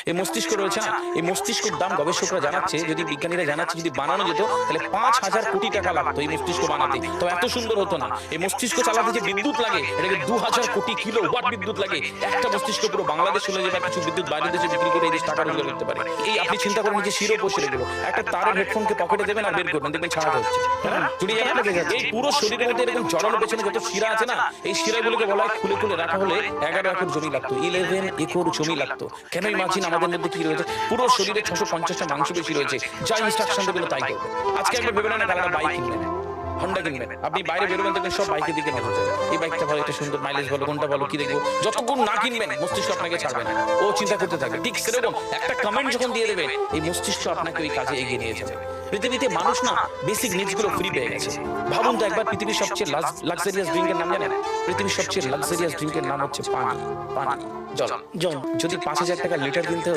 এই মস্তিষ্ক রয়েছে না, এই মস্তিষ্কের দাম গবেষকরা জানাচ্ছে, যদি বিজ্ঞানীরা জানাচ্ছে, যদি বানানো যেত তাহলে 5,000 কোটি টাকা লাগতো এই মস্তিষ্ক বানাতে, তো এত সুন্দর হতো না। এই মস্তিষ্ক চালাতে যে বিদ্যুৎ লাগে, এটাকে 2,000 কোটি কিলো ওয়াট বিদ্যুৎ লাগে। একটা মস্তিষ্ক পুরো বাংলাদেশ হলে যেটা কিছু বিদ্যুৎ বাইরের দেশে বিক্রি করে এই দেশ টাকা রোজগার করতে পারে। এই আপনি চিন্তা করেন যে শিরো পশিরে গেল, একটা তারের হেডফোনকে পকেটে দেবেন আর বের করবেন, দেখবেন ছাড়াতে হচ্ছে, জুড়িয়ে যাবে। এই পুরো শরীরের মধ্যে এরকম জড়ানো পেছনে যত শিরা আছে না, এই শিরাগুলোকে বলা হয় খুলে খুলে রাখা হলে 11 একর জমি লাগতো, 11 একর জমি লাগতো। কেন ইমাজিন আমাদের মধ্যে কি রয়েছে, পুরো শরীরে 650টা মাংসপেশি রয়েছে, যা ইনস্ট্রাকশন দেবে তাই করবে। আজকে একবার ভেবে নেন একটা বাইক কিনবেন, হন্ডা কিনবেন, আপনি বাইরে বেরোবেন দেখবেন সব বাইকের দিকে নজর যাবে, এই বাইকটা ভালো, এটা সুন্দর, মাইলেজ ভালো, কোনটা ভালো, কি দেখবো। যতক্ষণ না কিনবেন মস্তিষ্ক আপনাকে ছাড়বে না, ও চিন্তা করতে থাকবে। ঠিক সেরকম একটা কমেন্ট যখন দিয়ে দেবে, এই মস্তিষ্ক আপনাকে ওই কাজে এগিয়ে নিয়ে যাবে। পৃথিবীতে মানুষ না বেসিক নিডস গুলো ফ্রি পেয়ে গেছে। ভাবুন তো একবার, পৃথিবীর সবচেয়ে লাক্সারিয়াস ড্রিঙ্কের নাম জানেন? পৃথিবীর সবচেয়ে লাক্সারিয়াস ড্রিঙ্কের নাম হচ্ছে পানি, পানি, জল। যদি 5,000 টাকা লিটার কিনতে